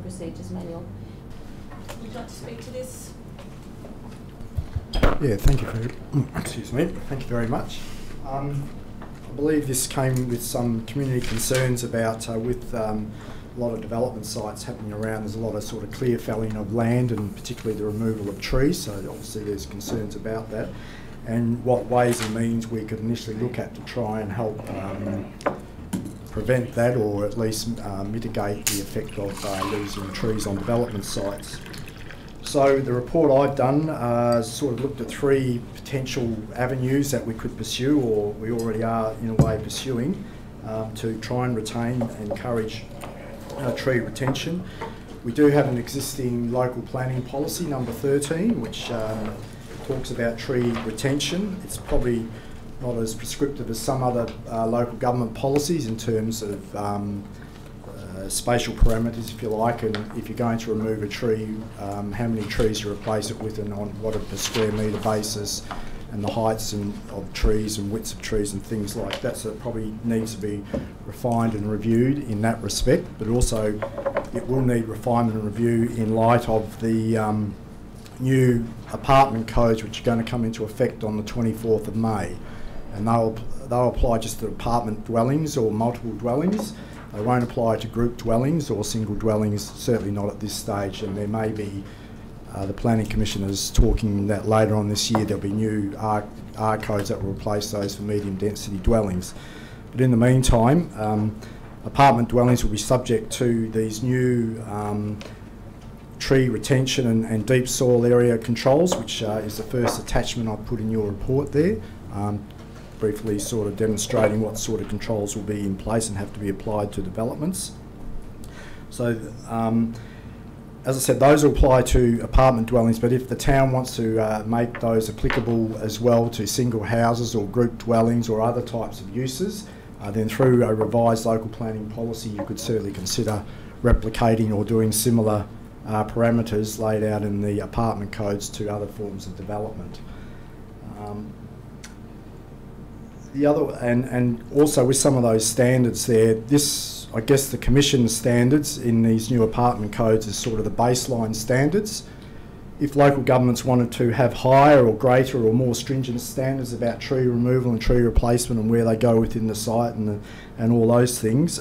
procedures manual. Would you like to speak to this? Yeah, thank you Thank you very much. I believe this came with some community concerns about with a lot of development sites happening around. There's a lot of sort of clear felling of land and particularly the removal of trees, so obviously there's concerns about that and what ways and means we could initially look at to try and help prevent that, or at least mitigate the effect of losing trees on development sites. So the report I've done sort of looked at 3 potential avenues that we could pursue, or we already are in a way pursuing, to try and retain and encourage tree retention. We do have an existing local planning policy, number 13, which talks about tree retention. It's probably not as prescriptive as some other local government policies in terms of spatial parameters, if you like, and if you're going to remove a tree, how many trees you replace it with and on what a per square metre basis, and the heights of trees and widths of trees and things like that. So it probably needs to be refined and reviewed in that respect, but also it will need refinement and review in light of the new apartment codes which are going to come into effect on the 24th of May. And they'll apply just to apartment dwellings or multiple dwellings. They won't apply to group dwellings or single dwellings, certainly not at this stage, and there may be, the Planning Commission is talking that later on this year there'll be new R codes that will replace those for medium density dwellings. But in the meantime, apartment dwellings will be subject to these new tree retention and deep soil area controls, which is the first attachment I've put in your report there. Briefly sort of demonstrating what sort of controls will be in place and have to be applied to developments. So as I said, those will apply to apartment dwellings, but if the town wants to make those applicable as well to single houses or group dwellings or other types of uses, then through a revised local planning policy you could certainly consider replicating or doing similar parameters laid out in the apartment codes to other forms of development. The other, and also with some of those standards there, this, I guess the Commission standards in these new apartment codes is sort of the baseline standards. If local governments wanted to have higher or greater or more stringent standards about tree removal and tree replacement and where they go within the site and all those things,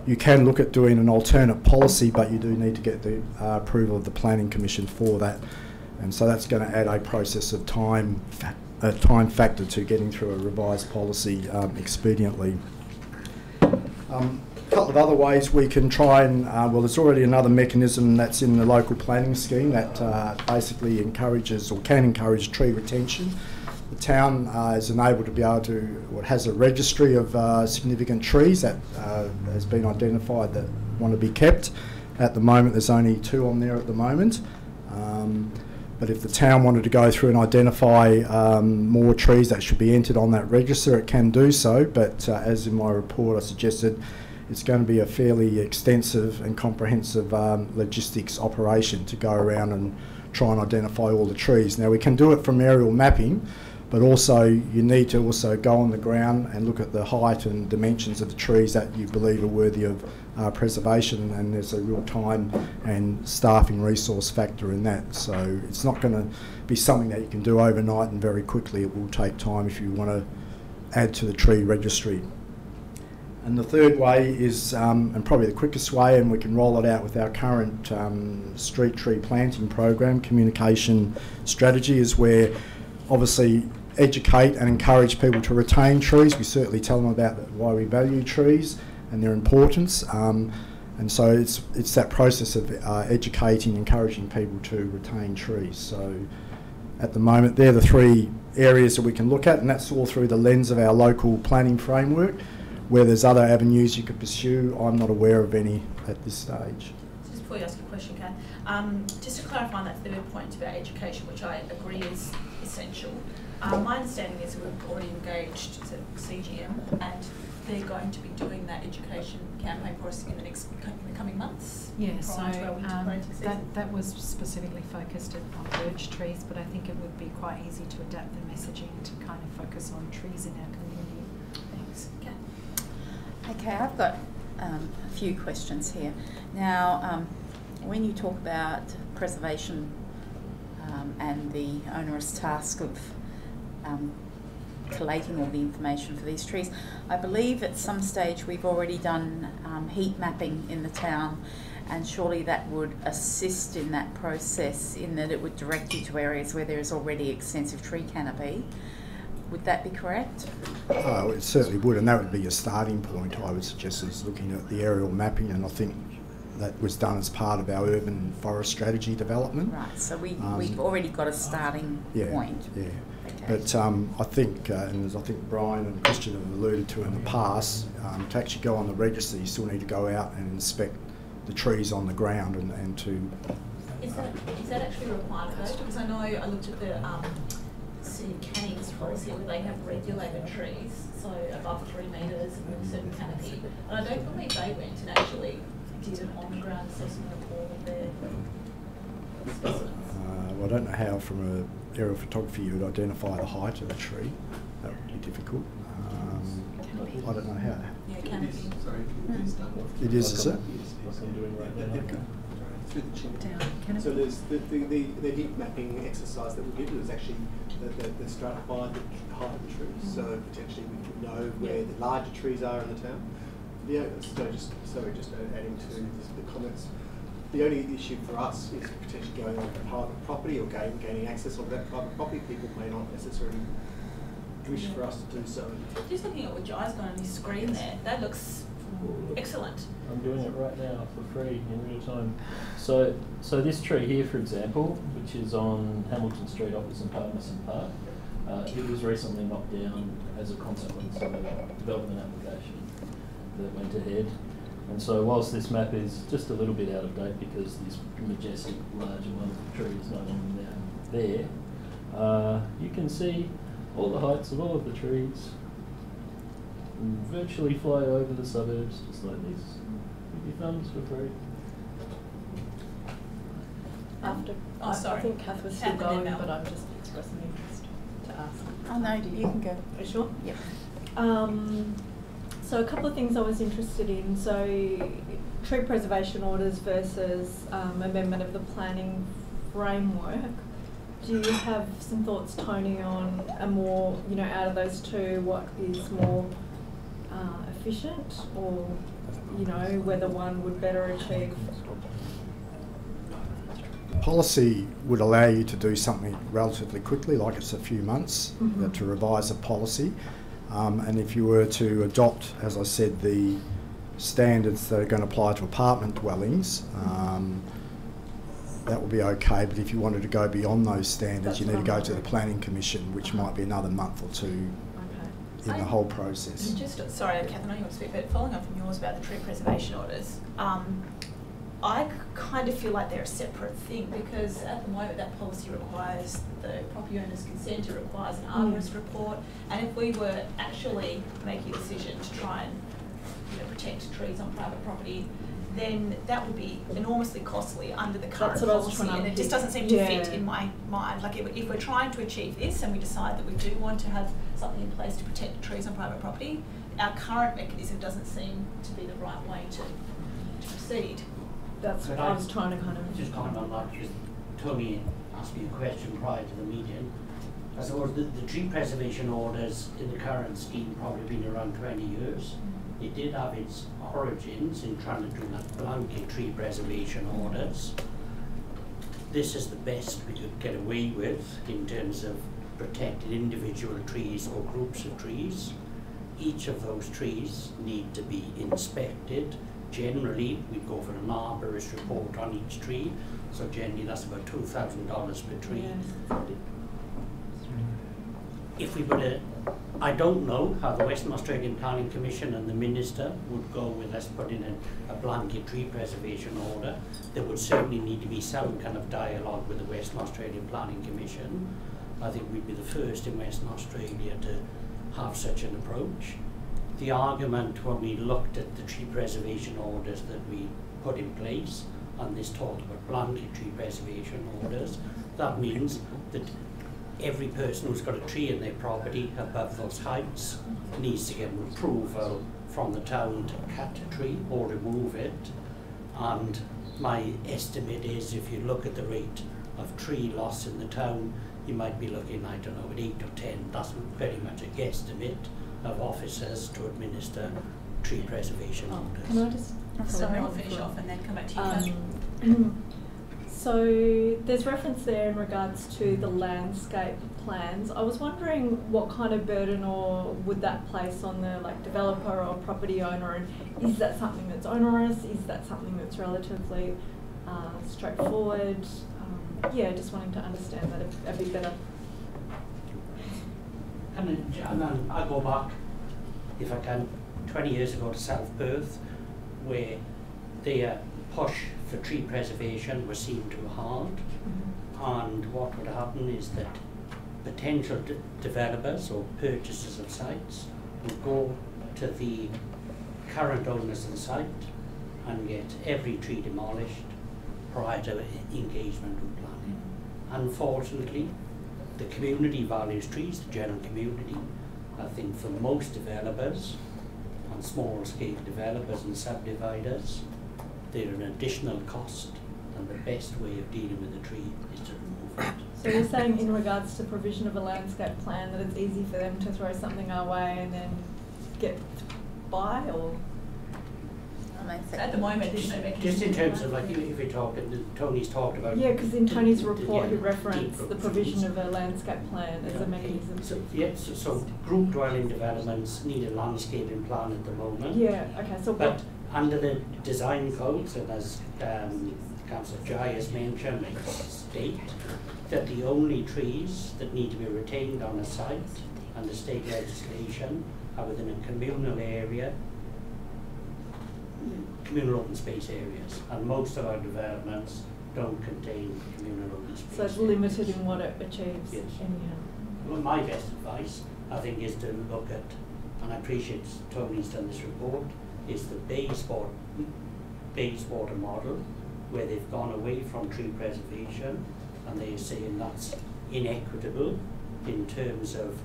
you can look at doing an alternate policy, but you do need to get the approval of the Planning Commission for that. And so that's going to add a process of time factor to getting through a revised policy expediently. A couple of other ways we can try and, well, there's already another mechanism that's in the local planning scheme that basically encourages or can encourage tree retention. The town is enabled to be able to, or has a registry of significant trees that has been identified that want to be kept. At the moment there's only 2 on there at the moment. But if the town wanted to go through and identify more trees that should be entered on that register, it can do so. But as in my report I suggested, it's going to be a fairly extensive and comprehensive logistics operation to go around and try and identify all the trees. Now we can do it from aerial mapping, but also you need to also go on the ground and look at the height and dimensions of the trees that you believe are worthy of preservation, and there's a real time and staffing resource factor in that. So it's not going to be something that you can do overnight and very quickly. It will take time if you want to add to the tree registry. And the third way is, and probably the quickest way, and we can roll it out with our current street tree planting program, communication strategy, is where obviously educate and encourage people to retain trees. We certainly tell them about why we value trees and their importance, and so it's that process of educating, encouraging people to retain trees. So at the moment they're the 3 areas that we can look at, and that's all through the lens of our local planning framework. Where there's other avenues you could pursue, I'm not aware of any at this stage. Just before you ask a question, Kat, just to clarify on that third point about education, which I agree is essential. My understanding is we've already engaged CGM, and they're going to be doing that education campaign for us in the coming months. Yeah, so that was specifically focused on birch trees, but I think it would be quite easy to adapt the messaging to kind of focus on trees in our community. Thanks. Kat. Okay, I've got a few questions here. Now, when you talk about preservation and the onerous task of collating all the information for these trees, I believe at some stage we've already done heat mapping in the town, and surely that would assist in that process in that it would direct you to areas where there is already extensive tree canopy. Would that be correct? Oh, it certainly would, and that would be a starting point, I would suggest, is looking at the aerial mapping, and I think that was done as part of our urban forest strategy development. Right, so we've already got a starting point. Yeah. Okay. But I think, and as I think Brian and Christian have alluded to in the past, to actually go on the register, you still need to go out and inspect the trees on the ground and to... Is that actually a requirement though? Because I know I looked at the City of Canning's policy where they have regulated trees, so above 3 metres and a certain canopy. And I don't believe they went and actually did an on-the-ground assessment of all of their specimens. Well, I don't know how from an aerial photography you would identify the height of a tree. That would be difficult. I don't know how. Yeah, canopy. It is it? Like I'm doing right now. Okay. Through the chin. Down. So there's the heat mapping exercise that we did was actually the stratified the height of the trees. So potentially we could know where the larger trees are in the town. Yeah, just adding to the comments. The only issue for us is potentially going on private property or gaining access on that private property. People may not necessarily wish for us to do so. Just looking at what Jai's got on his screen there, that looks excellent. I'm doing it right now for free in real time. So this tree here, for example, which is on Hamilton Street opposite Palmerston Park, it was recently knocked down as a consequence of a development application that went ahead. And so whilst this map is just a little bit out of date because this majestic, large and wonderful tree is no longer there, you can see all the heights of all of the trees virtually fly over the suburbs just like this with your thumbs for free. Sorry. I think Kath was still going, but I'm just expressing interest to ask. Oh no, you can go. Are you sure? Yep. So a couple of things I was interested in. So tree preservation orders versus amendment of the planning framework. Do you have some thoughts, Tony, on a more, out of those two, what is more efficient, or, whether one would better achieve? Policy would allow you to do something relatively quickly, like it's a few months, to revise a policy. And if you were to adopt, as I said, the standards that are going to apply to apartment dwellings, that would be okay. But if you wanted to go beyond those standards, you need to go to the Planning Commission, which might be another month or two in the whole process. Sorry, Kath, I know you want to speak, but following on from yours about the tree preservation orders, I kind of feel like they're a separate thing, because at the moment that policy requires the property owner's consent, it requires an arborist report, and if we were actually making a decision to try and protect trees on private property, then that would be enormously costly under the current policy, and it just doesn't seem to fit in my mind. Like if we're trying to achieve this and we decide that we do want to have something in place to protect trees on private property, our current mechanism doesn't seem to be the right way to proceed. That's what I was trying to kind of... Just comment on that, because Tony asked me a question prior to the meeting. I suppose the tree preservation orders in the current scheme probably been around 20 years. It did have its origins in trying to do that blanket tree preservation orders. This is the best we could get away with in terms of protecting individual trees or groups of trees. Each of those trees need to be inspected. Generally, we go for an arborist report on each tree, so generally that's about $2,000 per tree. Yes. If we were to, I don't know how the Western Australian Planning Commission and the Minister would go with us putting in a blanket tree preservation order. There would certainly need to be some kind of dialogue with the Western Australian Planning Commission. I think we'd be the first in Western Australia to have such an approach. The argument when we looked at the tree preservation orders that we put in place, and this talked about blanket tree preservation orders, that means that every person who's got a tree in their property above those heights needs to get approval from the town to cut a tree or remove it, and my estimate is if you look at the rate of tree loss in the town, you might be looking, I don't know, at 8 or 10. That's very much a guesstimate of officers to administer tree preservation orders. Can I just I'll finish off and then come back to you. So there's reference there in regards to the landscape plans. I was wondering what kind of burden or would that place on the developer or property owner, and is that something that's onerous? Is that something that's relatively straightforward? Yeah, just wanting to understand that a bit better. And then I go back, if I can, 20 years ago to South Perth, where their push for tree preservation was seen too hard. And what would happen is that potential developers or purchasers of sites would go to the current owners of the site and get every tree demolished prior to engagement with planning. Unfortunately, the community values trees, the general community. I think for most developers and small scale developers and subdividers, they're an additional cost, and the best way of dealing with the tree is to remove it. So you're saying in regards to provision of a landscape plan that it's easy for them to throw something our way and then get by, or? At the moment, there's no mechanism. Just in terms of if we talk, Tony's talked about. Yeah, because in Tony's report he referenced the provision of a landscape plan as a mechanism. So group dwelling developments need a landscaping plan at the moment. Yeah, okay, so but under the design codes, and as Councillor Jai has mentioned, state that the only trees that need to be retained on a site under state legislation are within a communal area, communal open space areas, and most of our developments don't contain communal open space. So it's limited in what it achieves. Yes. Anyhow. Well, my best advice, I think, is to look at, and I appreciate Tony's done this report, is the Bayswater model, where they've gone away from tree preservation, and they're saying that's inequitable in terms of,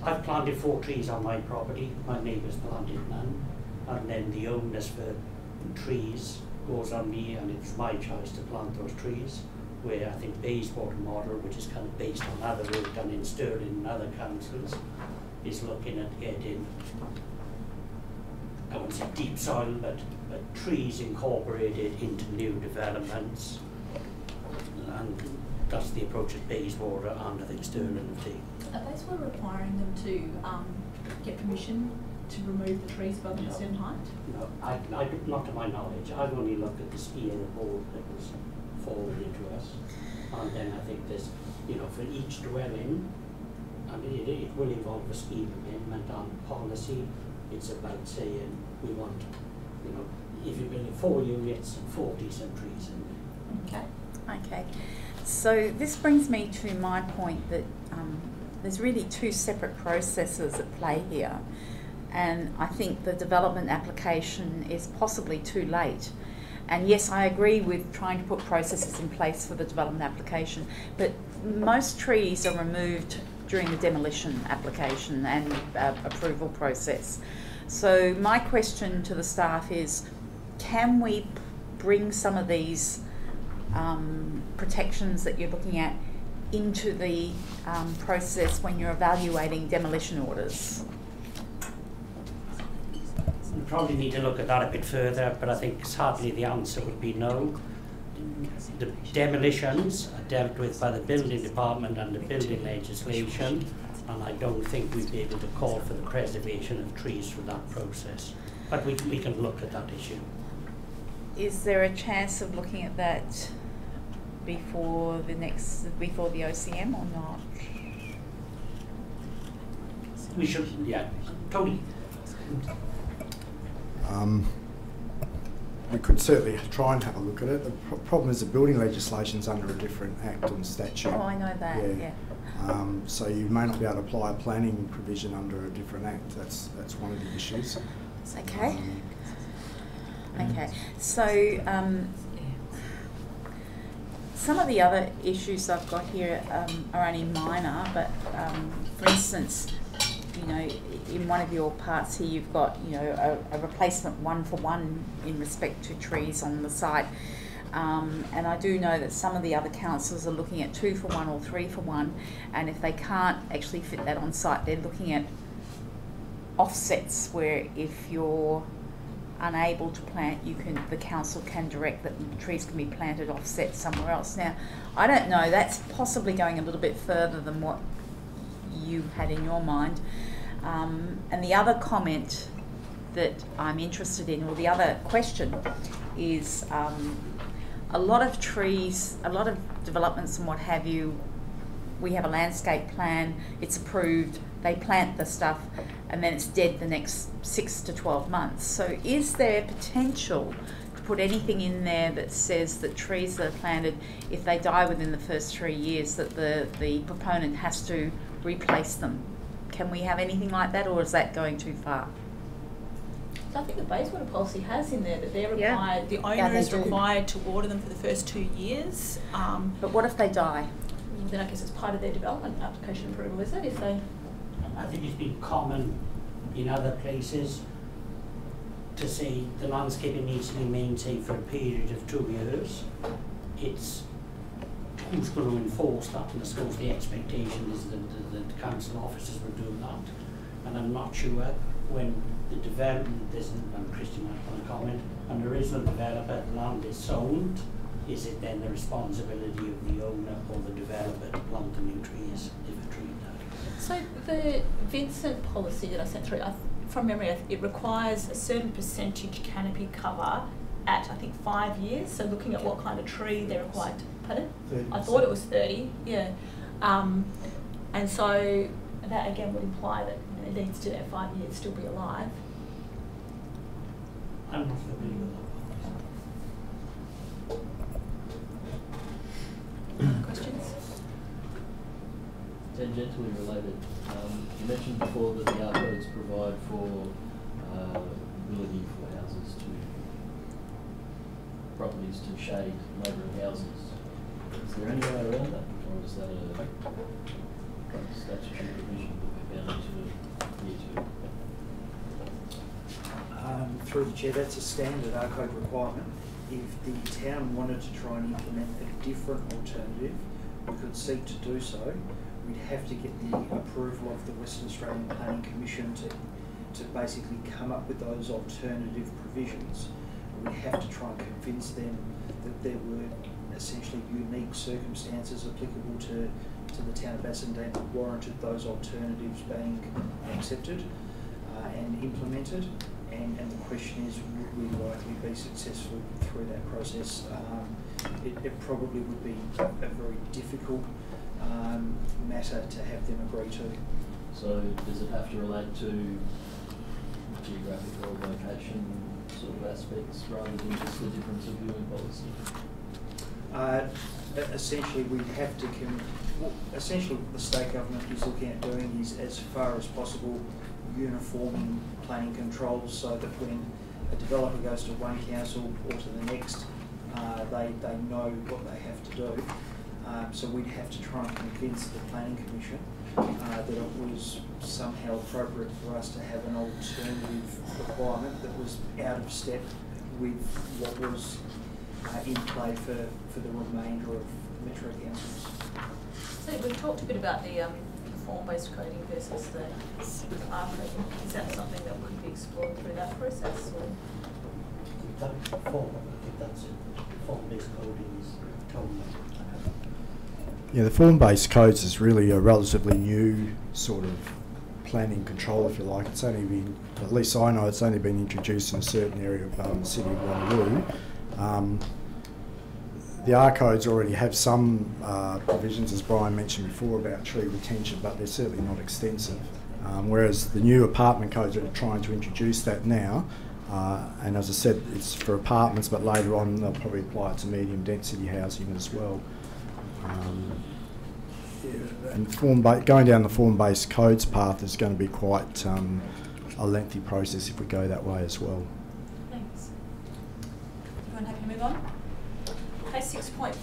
I've planted 4 trees on my property, my neighbours planted none, and then the onus for trees goes on me, and it's my choice to plant those trees. Where I think Bayswater model, which is kind of based on other work done in Stirling and other councils, is looking at getting, I wouldn't say deep soil, but trees incorporated into new developments, and that's the approach at Bayswater and I think Stirling have taken. Are Bayswater requiring them to get permission to remove the trees above a certain height? No, I, not to my knowledge. I've only looked at the ski report that was forwarded to us, and then I think there's, for each dwelling, I mean, it will involve a scheme amendment on policy. It's about saying we want, if you're building 4 units, 4 decent trees in there. Okay. So this brings me to my point that there's really 2 separate processes at play here. And I think the development application is possibly too late. And yes, I agree with trying to put processes in place for the development application, but most trees are removed during the demolition application and approval process. So my question to the staff is, can we bring some of these protections that you're looking at into the process when you're evaluating demolition orders? We probably need to look at that a bit further, but I think sadly the answer would be no. The demolitions are dealt with by the building department and the building legislation, and I don't think we'd be able to call for the preservation of trees through that process. But we can look at that issue. Is there a chance of looking at that before the OCM or not? We should, yeah. Tony? We could certainly try and have a look at it. The problem is the building legislation's under a different act and statute. Oh, I know that, yeah. So you may not be able to apply a planning provision under a different act. That's one of the issues. Okay. Okay. So some of the other issues I've got here are only minor, but for instance, you know, in one of your parts here, you've got, you know, a replacement 1-for-1 in respect to trees on the site. And I do know that some of the other councils are looking at 2-for-1 or 3-for-1, and if they can't actually fit that on site, they're looking at offsets where if you're unable to plant, the council can direct that trees can be planted offset somewhere else. Now, I don't know, that's possibly going a little bit further than what you had in your mind. And the other comment that I'm interested in, or the other question, is a lot of trees, a lot of developments and what have you, we have a landscape plan, it's approved, they plant the stuff, and then it's dead the next 6 to 12 months. So is there potential to put anything in there that says that trees that are planted, if they die within the first 3 years, that the proponent has to replace them? Can we have anything like that, or is that going too far? So I think the Bayswater policy has in there that they're required, Yeah. the owner is required to water them for the first 2 years. But what if they die? Then I guess it's part of their development application approval, is it? If they... I think it's been common in other places to say the landscaping needs to be maintained for a period of 2 years. It's who's going to enforce that, and I suppose the expectation is that the council officers will do that. And I'm not sure when the development isn't, and Christy might want to comment, an original developer, land is sold, is it then the responsibility of the owner or the developer to plant the new trees if a tree dies? So the Vincent policy that I sent through, from memory, it requires a certain percentage canopy cover at, I think, 5 years. So looking at what kind of tree they're required to put it. 30%. I thought it was 30, yeah. And so that again would imply that, you know, it needs to, at 5 years, still be alive. I'm not familiar with that. Questions? Tangentially related, you mentioned before that the art codes provide for ability for houses to, properties to shade neighbouring houses. Is there any way around that, or is that a statutory provision that we're bound to adhere to? Through the chair, that's a standard art code requirement. If the town wanted to try and implement a different alternative, we could seek to do so. We'd have to get the approval of the Western Australian Planning Commission to basically come up with those alternative provisions. We'd have to try and convince them that there were essentially unique circumstances applicable to the town of Bassendean that warranted those alternatives being accepted and implemented. And the question is, would we likely be successful through that process? It probably would be a very difficult matter to have them agree to. So does it have to relate to geographical location sort of aspects rather than just the difference of viewing policy? Essentially, we'd have to essentially what the state government is looking at doing is, as far as possible, uniforming planning controls so that when a developer goes to one council or to the next, they know what they have to do. So we'd have to try and convince the Planning Commission that it was somehow appropriate for us to have an alternative requirement that was out of step with what was in play for the remainder of metro councils. So we've talked a bit about the form-based coding versus the art coding. Is that something that could be explored through that process? Or? I think that's it. Form-based coding is totally. Yeah, the form-based codes is really a relatively new sort of planning control, if you like. It's only been, at least I know, it's only been introduced in a certain area of the city of Waterloo. The R codes already have some provisions, as Brian mentioned before, about tree retention, but they're certainly not extensive. Whereas the new apartment codes are trying to introduce that now, and as I said, it's for apartments, but later on they'll probably apply it to medium density housing as well. And going down the form-based codes path is going to be quite a lengthy process if we go that way as well. Thanks. Everyone happy to move on? Case 6.4,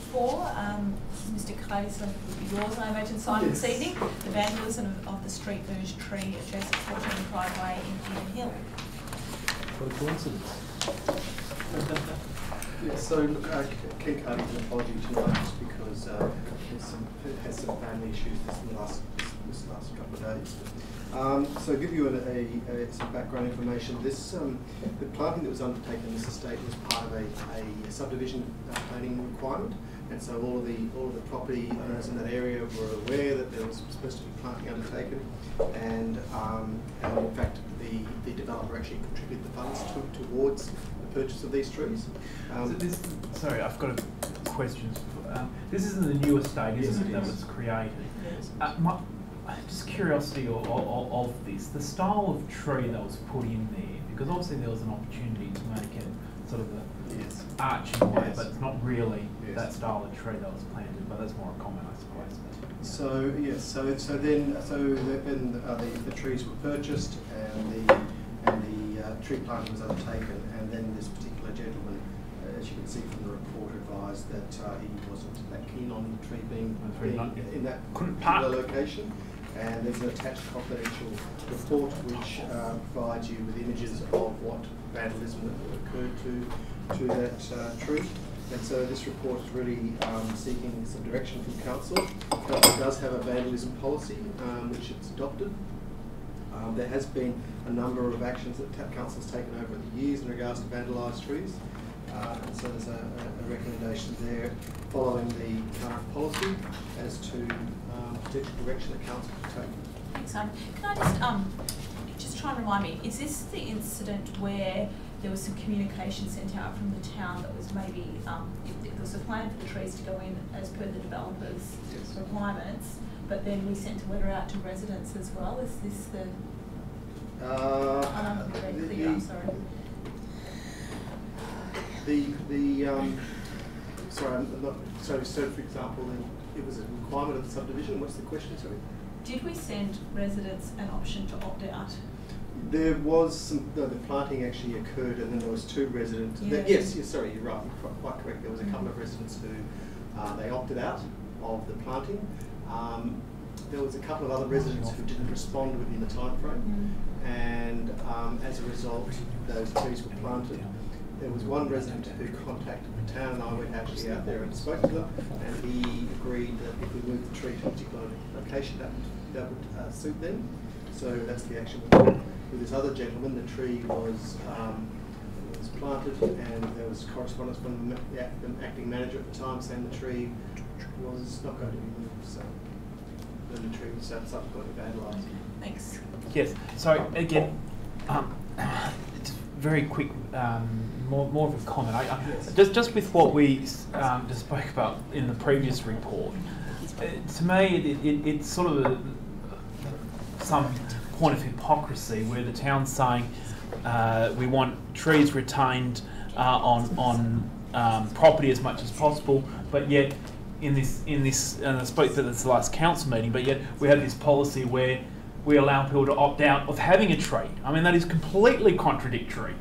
Mr. Kaiser, would be yours, I imagine, signed this evening. The vandalism of the street verge tree at Joseph 14 Pride Way in Dean Hill. What a coincidence. Yeah, so look, Ken Carney's an apology tonight just because it has some family issues this last couple of days. So give you some background information. This the planting that was undertaken in this estate was part of a subdivision planning requirement, and so all of the property owners in that area were aware that there was supposed to be planting undertaken, and in fact the developer actually contributed the funds towards the purchase of these trees. Sorry, I've got a question. This isn't the new estate, isn't it, that was created? Just curiosity of this, the style of tree that was put in there, because obviously there was an opportunity to make it sort of a arching way, but it's not really that style of tree that was planted, but that's more a comment, I suppose. So yes, so then the trees were purchased and the tree planting was undertaken, and then this particular gentleman, as you can see from the report, advised that he wasn't that keen on the tree being in that particular location. And there's an attached confidential report which provides you with images of what vandalism that occurred to that tree. And so this report is really seeking some direction from council. Council does have a vandalism policy which it's adopted. There has been a number of actions that council has taken over the years in regards to vandalised trees. And so there's a recommendation there following the current policy as to potential direction that council could take. Thanks, can I just try and remind me, is this the incident where there was some communication sent out from the town that was maybe, there was a plan for the trees to go in as per the developer's requirements, but then we sent a letter out to residents as well? Is this the... I'm not very clear, I'm sorry. Sorry, I'm not, so for example, it was a requirement of the subdivision. What's the question, sorry? Did we send residents an option to opt out? There was some, the planting actually occurred, and then there was two residents. Yeah. Yes, sorry, you're right, you're quite correct. There was a couple of residents who they opted out of the planting. There was a couple of other residents who didn't respond within the time frame, and as a result, those trees were planted. There was one resident who contacted the town, and I went actually out there and spoke to them, and he agreed that if we moved the tree to a particular location, that would suit them. So that's the action we took. With this other gentleman, the tree was planted, and there was correspondence from the acting manager at the time saying the tree was not going to be moved. So then the tree was subsequently vandalised. Thanks. Yes. So again, it's very quick. More of a comment. Just with what we just spoke about in the previous report, to me it's sort of some point of hypocrisy where the town's saying we want trees retained on property as much as possible, but yet in this and I spoke to this last council meeting, but yet we have this policy where we allow people to opt out of having a tree. I mean, that is completely contradictory.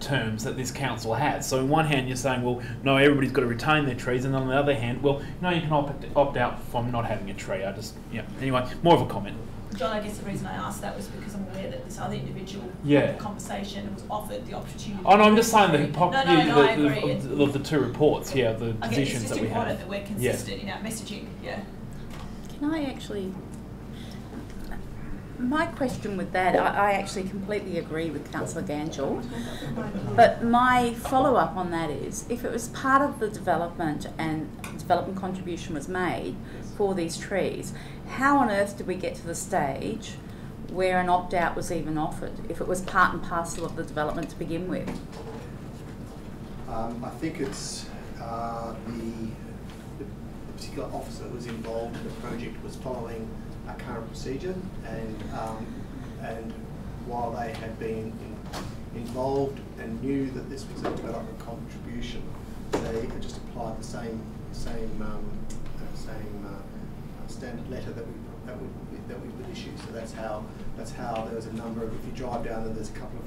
Terms that this council has. So on one hand you're saying, well, no, everybody's got to retain their trees, and on the other hand, well, no, you can opt out from not having a tree. Anyway, more of a comment. John, I guess the reason I asked that was because I'm aware that this other individual had the conversation was offered the opportunity. Oh no, I'm just saying the hypocrisy of the two reports, the positions that we have. It's just important that we're consistent in our messaging, Can I actually... My question with that, I actually completely agree with Councillor Ganjel, but my follow-up on that is, if it was part of the development and development contribution was made for these trees, how on earth did we get to the stage where an opt-out was even offered, if it was part and parcel of the development to begin with? I think it's the particular officer who was involved in the project was following a current procedure, and while they had been involved and knew that this was a development contribution, they just applied the same standard letter that we would issue. So that's how there was a number of, if you drive down, and there's a couple of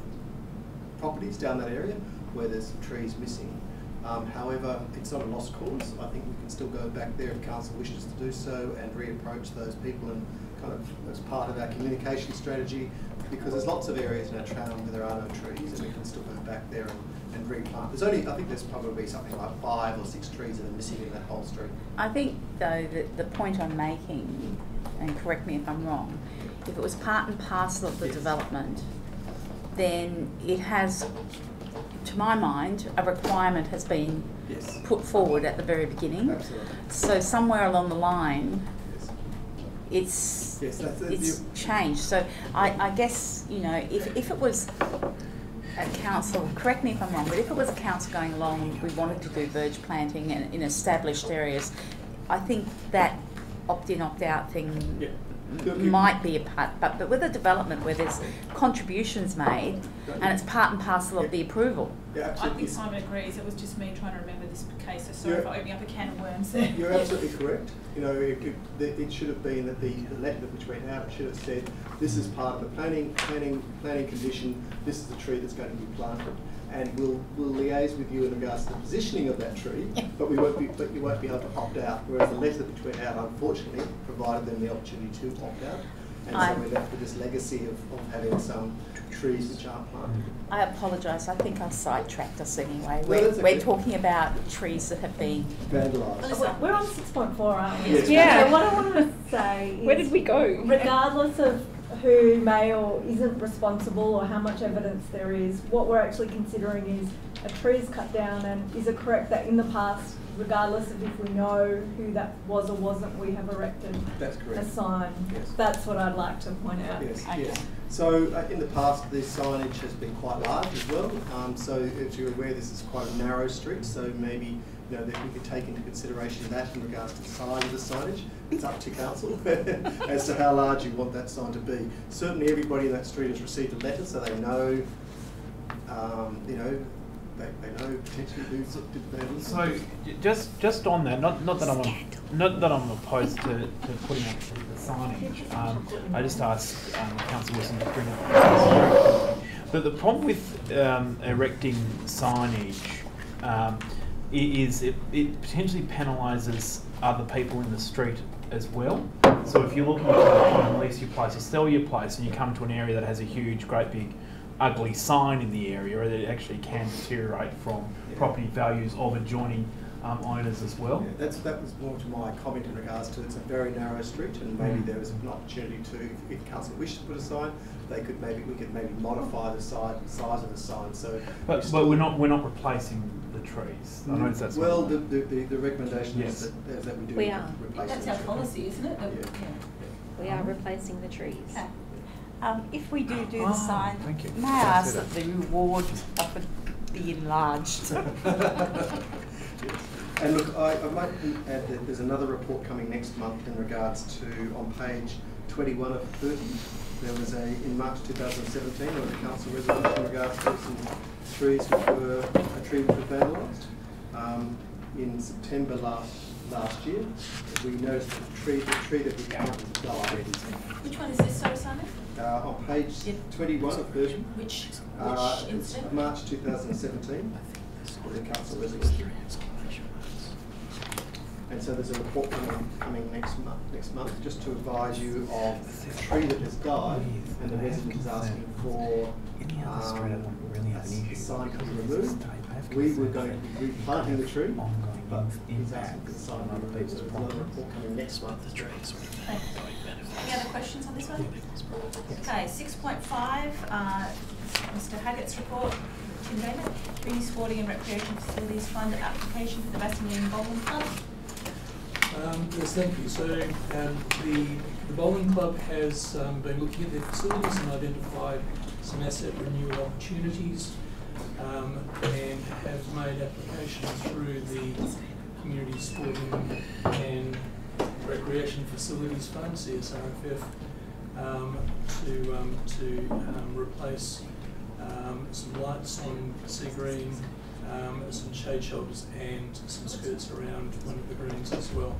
properties down that area where there's some trees missing. However, it's not a lost cause. I think we can still go back there if council wishes to do so and reapproach those people and kind of as part of our communication strategy, because there's lots of areas in our town where there are no trees, and we can still go back there and replant. There's only, I think there's probably something like 5 or 6 trees that are missing in that whole street. I think, though, that the point I'm making, and correct me if I'm wrong, if it was part and parcel of the development, then it has, to my mind, a requirement has been put forward at the very beginning. Absolutely. So somewhere along the line, it's changed. So I guess, you know, if it was a council, correct me if I'm wrong, but if it was a council going along, we wanted to do verge planting in established areas, I think that opt-in, opt-out thing might be a part, but with a development where there's contributions made and it's part and parcel of the approval. Yeah, I think Simon agrees. It was just me trying to remember this case, so sorry for opening up a can of worms there. You're absolutely correct. You know, it should have been that the letter which went out should have said, this is part of the planning condition, this is the tree that's going to be planted. And we'll liaise with you in regards to the positioning of that tree, but you won't be able to opt out. Whereas the letter which went out, unfortunately, provided them the opportunity to opt out, and so we're left with this legacy of having some trees which aren't planted. I apologise. I think I sidetracked us anyway. No, we're talking about trees that have been vandalised. We're on 6.4, aren't we? Yes. Yeah. So what I want to say is, where did we go? Regardless of who may or isn't responsible or how much evidence there is, what we're actually considering is a tree is cut down, and is it correct that in the past, regardless of if we know who that was or wasn't, we have erected a sign? Yes. That's what I'd like to point out. Yes, Okay. yes. So in the past, the signage has been quite large as well. So as you're aware, this is quite a narrow street, so maybe that we could take into consideration that in regards to the size of the signage. It's up to council as to how large you want that sign to be. Certainly everybody in that street has received a letter, so they know, they know potentially who did the vandalism. So just on that, not that I'm opposed to putting up the signage. I just asked Councillor Wilson to bring up the problem with erecting signage is it potentially penalises other people in the street as well. So if you're looking to try and lease your place or sell your place, and you come to an area that has a huge, great big ugly sign in the area, or that it actually can deteriorate from property values of adjoining owners as well. Yeah, that was more to my comment in regards to it's a very narrow street, and maybe there was an opportunity to, if council wished to put a sign, we could maybe modify the size of the sign. So, but we're not replacing the trees. I know that's well. The recommendation is that we do replace. That's our policy, isn't it? We are replacing the trees. Okay. If we do the sign, may I ask that the reward offered be enlarged? Yes. And look, I might add that there's another report coming next month in regards to, on page 21 of 30, there was in March 2017, there was a council resolution in regards to some trees which were vandalised. In September last year, we noticed a tree that we counted died. Which one is this, sorry, Simon? On page 21 of 30. Which incident? March 2017. The council resolution. And so there's a report coming next month, just to advise you of the tree that has died, and the resident is asking for a sign to be removed. We were going to be replanting the tree, but he's asking for the sign to be removed. So there's another report coming next month. Any other questions on this one? Okay, 6.5, Mr. Haggett's report. Tim Damon, Community Sporting and Recreation Facilities Fund application for the Bassendean Bowling Club. Yes, thank you. So the bowling club has been looking at their facilities and identified some asset renewal opportunities, and have made applications through the Community Sporting and Recreation Facilities Fund, CSRFF, to replace some lights on sea green, some shade shelters and some skirts around one of the greens as well.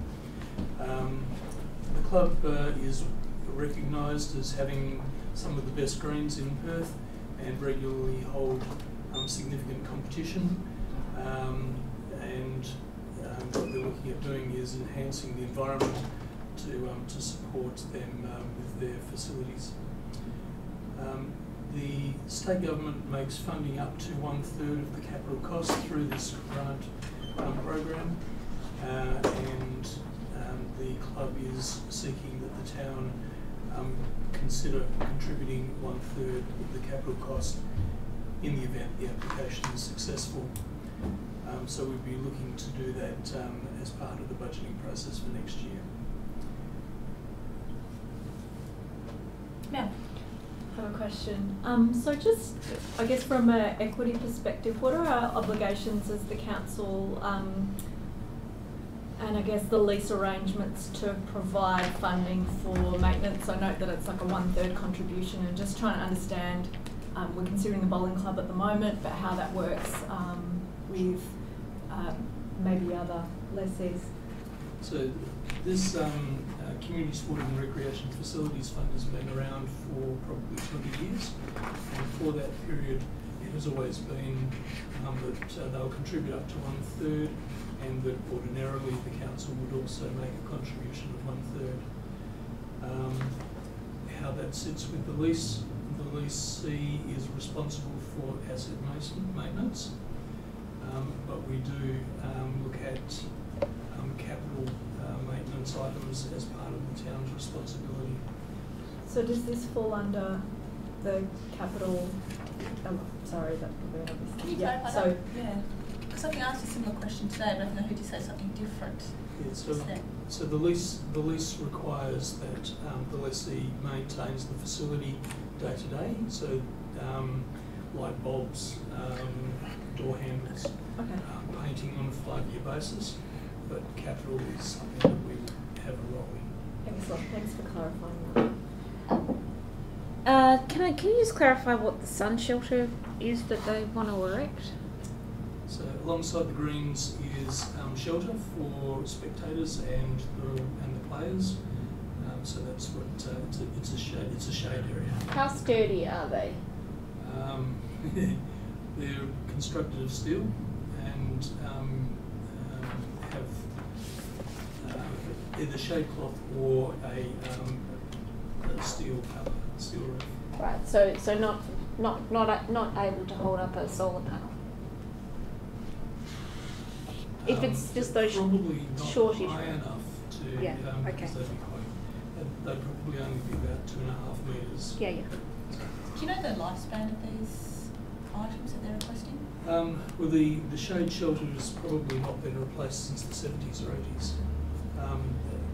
The club is recognised as having some of the best greens in Perth and regularly hold significant competition. and what they're looking at doing is enhancing the environment to support them with their facilities. The state government makes funding up to 1/3 of the capital cost through this grant program, and the club is seeking that the town consider contributing 1/3 of the capital cost in the event the application is successful. So we'd be looking to do that as part of the budgeting process for next year. Ma'am. I have a question. So just, I guess from an equity perspective, what are our obligations as the council and I guess the lease arrangements to provide funding for maintenance? I note that it's like a 1/3 contribution, and just trying to understand, we're considering the bowling club at the moment, but how that works with maybe other lessees. So this Community Sport and Recreation Facilities Fund has been around for probably 20 years, and for that period it has always been that they'll contribute up to 1/3, and that ordinarily the council would also make a contribution of 1/3. How that sits with the leasee is responsible for asset maintenance, but we do look at capital maintenance items as part of the town's responsibility. So does this fall under the capital? Sorry, that probably obviously. Can you clarify that? Yeah, because I think I asked a similar question today, but I think I heard you say something different. Yeah, so the lease requires that the lessee maintains the facility day to day. So light bulbs, door handles, painting on a 5-year basis. But capital is something that we have a role in. Excellent. Thanks for clarifying that. Can you just clarify what the sun shelter is that they want to erect? So alongside the greens is shelter for spectators and the players. So that's what it's a shade area. How sturdy are they? They're constructed of steel and have either shade cloth or a steel cover, steel roof. Right. So not able to hold up a solar panel. If it's just those probably not shortish high enough to okay. because they'd probably only be about 2.5 metres. Yeah. Do you know the lifespan of these items that they're requesting? Well, the shade shelter has probably not been replaced since the 70s or 80s.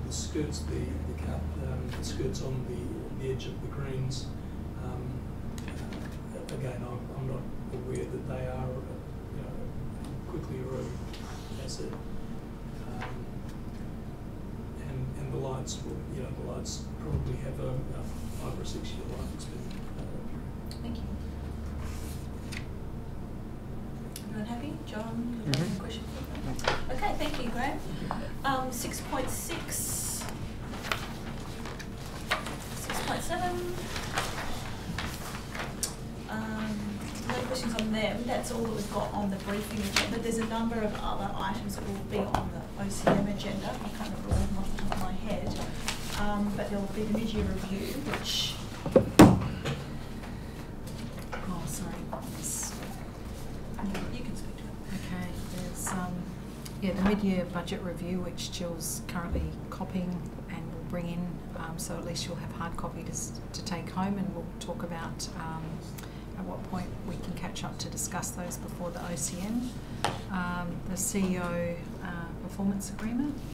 The skirts, the skirts on the edge of the greens. Again, I'm not aware that they are quickly eroding asset. And the lights will, the lights probably have a 5 or 6 year life expectancy. Thank you. Everyone happy? John, you have a question? Okay, thank you, Graham. 6.6. 6.7. No questions on them. That's all that we've got on the briefing agenda. There's a number of other items that will be on the OCM agenda. I can't remember all of them off the top of my head. But there will be the mid-year review, which... Oh, sorry. Yes. You can speak to it. Okay, there's the mid-year budget review, which Jill's currently copying and will bring in, so at least you'll have hard copy to take home, and we'll talk about at what point we can catch up to discuss those before the OCM. The CEO performance agreement,